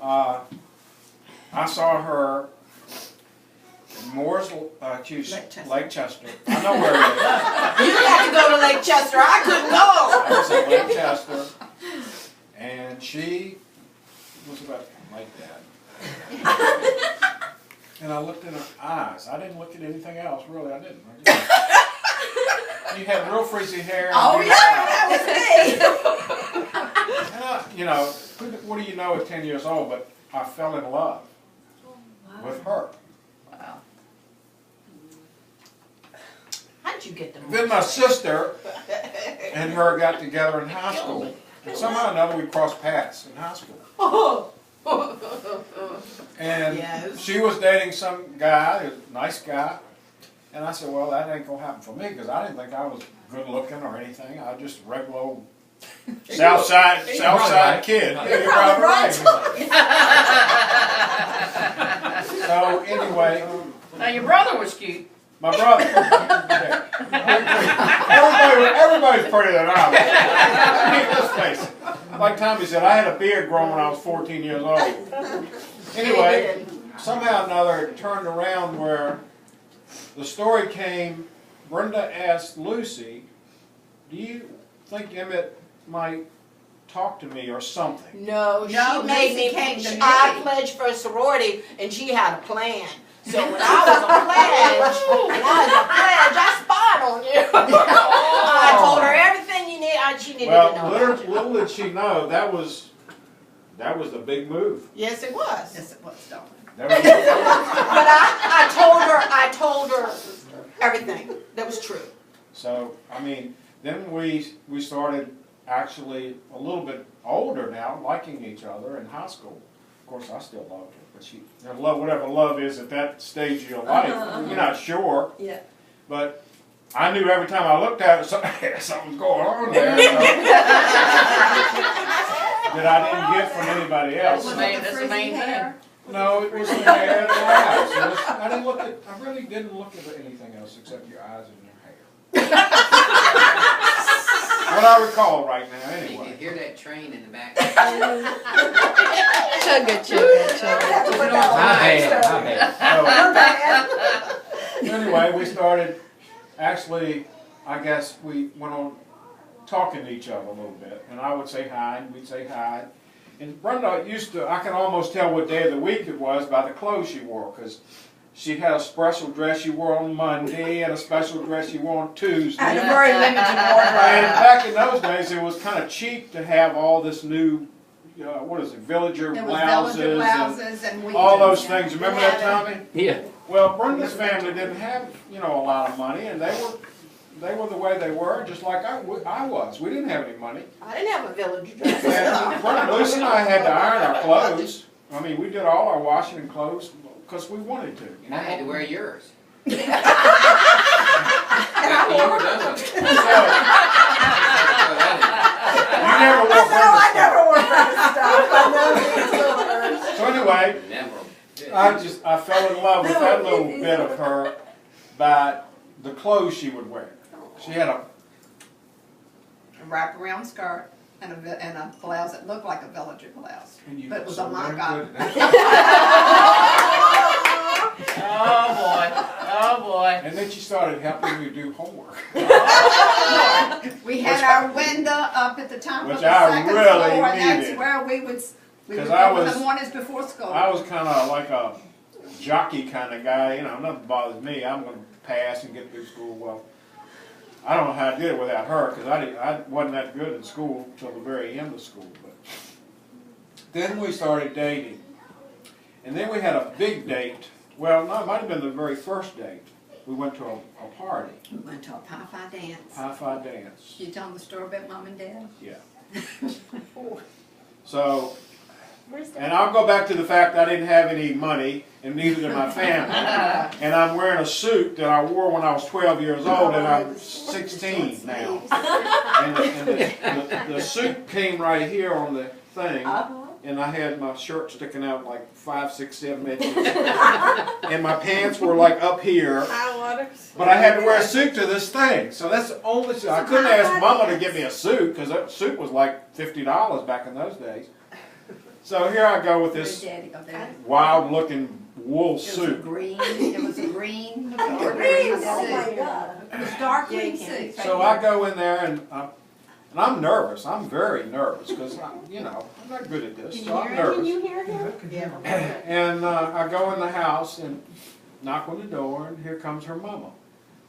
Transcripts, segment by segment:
I saw her in Moore's, Lake Chester. I know where it is. You had to go to Lake Chester. I couldn't go. I was at Lake Chester, and she was about like that. And I looked in her eyes. I didn't look at anything else, really. I didn't. You had real frizzy hair. Oh yeah, that was me. And I, you know, what do you know at 10 years old? But I fell in love with her. Wow. How'd you get them? Then my sister and her got together in high school. And somehow or another we crossed paths in high school. And yes. She was dating some guy, a nice guy. And I said, well, that ain't going to happen for me because I didn't think I was good looking or anything. I was just a regular old Southside kid. Yeah, you're probably right. So anyway. Now your brother was cute. My brother. Yeah. Everybody's prettier than I was. I mean, let's face it. Like Tommy said, I had a beard growing when I was 14 years old. Anyway, somehow or another it turned around where the story came. Brenda asked Lucy, do you think Emmett might talk to me or something? No, she made me. I pledged for a sorority, and she had a plan. So when I was a pledge, I spied on you. I told her everything she needed to know. Well, little did she know that was the big move. Yes, it was. Yes, it was, darling. That was But I told her everything that was true. So I mean, then we started actually a little bit older now, liking each other in high school. Of course, I still loved her, but whatever love is at that stage of your life, you're not sure. Yeah. But I knew every time I looked at her, something's going on there. So, that I didn't get from anybody else. That's the main thing. No, it was the hair and the eyes. I really didn't look at anything else except your eyes and your hair. What I recall right now, anyway. You can hear that train in the back. Chugga, chugga, chugga. My bad. Anyway, we started, actually, I guess we went on talking to each other a little bit. And I would say hi, and we'd say hi. And Brenda I can almost tell what day of the week it was by the clothes she wore, because she had a special dress she wore on Monday and a special dress she wore on Tuesday. And a very limited wardrobe. And back in those days, it was kind of cheap to have all this new, villager blouses and all those things. Remember that, Tommy? Yeah. Well, Brenda's family didn't have, a lot of money, and they were the way they were, just like I was. We didn't have any money. I didn't have a village dress. And Brenda, Lucy and I had to iron our clothes. I mean, we did all our washing and clothes because we wanted to. And I had to wear yours. And You I were done with it. So, you never wore Brenda's I never wore Brenda stuff. I know. So anyway, Never. I fell in love with that little bit of her by the clothes she would wear. She had a wraparound skirt and a blouse that looked like a villager blouse. But it was a mock up. Oh boy. Oh boy. And then she started helping me do homework. We had our window up at the top of Which the I second really floor, and needed. that's where we would Because go in the mornings before school. I was kind of like a jockey kind of guy. Nothing bothers me. I'm going to pass and get through school. Well, I don't know how I did it without her because I wasn't that good in school until the very end of school. But then we started dating. And then we had a big date. Well, no, it might have been the very first date. We went to a party. We went to a pie-pie dance. Pie-pie dance. You telling the story about Mom and Dad? Yeah. So, and I'll go back to the fact that I didn't have any money, and neither did my family. And I'm wearing a suit that I wore when I was 12 years old, and I'm 16 now. And the suit came right here on the thing, and I had my shirt sticking out like 5, 6, 7 inches. And my pants were like up here. But I had to wear a suit to this thing. So that's the only suit. I couldn't ask Mama to get me a suit, because that suit was like $50 back in those days. So here I go with Your this daddy got that. wild looking wool It was a suit. green, it was a green. Green, suit. oh my God. It was dark Yeah, green you can't suit. So I go in there and I'm nervous. I'm very nervous because I'm not good at this, so I'm nervous. Can you hear him? Yeah. And I go in the house and knock on the door, and here comes her mama.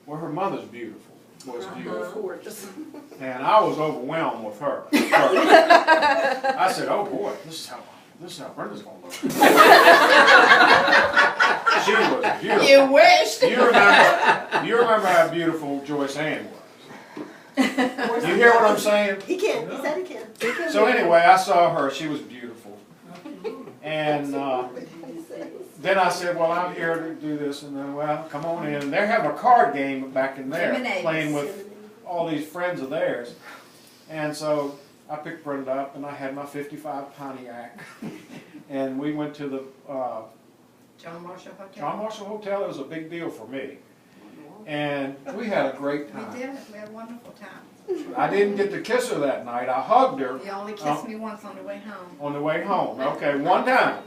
Well, her mother's beautiful. Was beautiful. Gorgeous. And I was overwhelmed with her. I said, "Oh boy, this is how Brenda's gonna look." She was beautiful. You wished. You remember how beautiful Joyce Ann was. You hear what I'm saying? He can, he said he can. So anyway, I saw her. She was beautiful. And then I said, well, I'm here to do this. And then, well, come on in. They're having a card game back in there, Lemonades. playing with all these friends of theirs. And so I picked Brenda up, and I had my 55 Pontiac. And we went to the John Marshall Hotel. John Marshall Hotel. It was a big deal for me. And we had a great time. We did it, we had a wonderful time. I didn't get to kiss her that night. I hugged her You only kissed me once on the way home. on the way home. Okay, one time.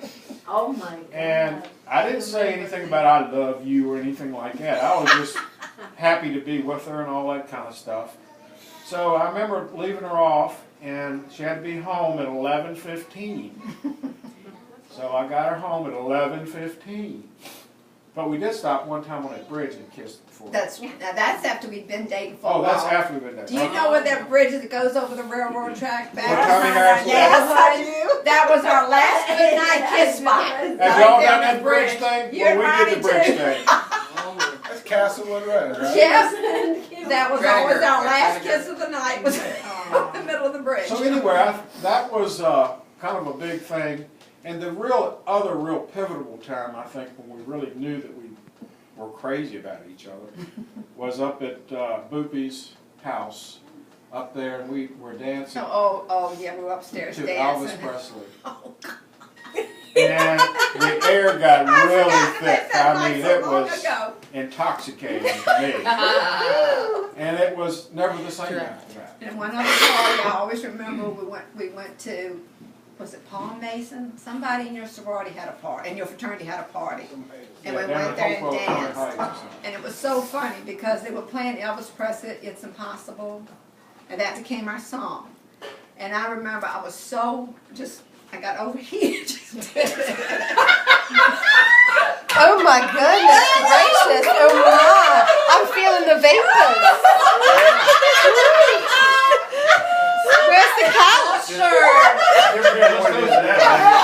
Oh my God. And I didn't say anything about I love you or anything like that. I was just happy to be with her and all that kind of stuff. So I remember leaving her off, and she had to be home at 11:15. So I got her home at 11:15. But we did stop one time on that bridge and kissed before. Now that's after we'd been dating for a Oh, while. that's after we've been there. Do you know where that bridge that goes over the railroad track back? What time you have left? Yes, I do. That was our last good night kiss spot. Have Right y'all there done on that the bridge thing? You're Well, we did the right, bridge too. thing. That's Castlewood Road, right? Yes, that was Gregor. always our last Gregor. kiss of the night, was in the middle of the bridge. So anyway, that was kind of a big thing. And the other real pivotal time, I think, when we really knew that we were crazy about each other, was up at Boopie's house up there, and we were dancing Oh, yeah, we were upstairs to dancing. Elvis Presley. And the air got really thick. I mean, it was intoxicating to me. And it was never the same after that. And one other party, I always remember we went to, was it Paul Mason? Somebody in your sorority had a party, and your fraternity had a party. And we Yeah, down went at there and Hopewell County danced. Heights or something. And it was so funny because they were playing Elvis Presley, It's Impossible, and that became our song. And I remember I was so I got overheated. Oh my goodness gracious, oh my, I'm feeling the vapors. Where's the couch? Let's do it now.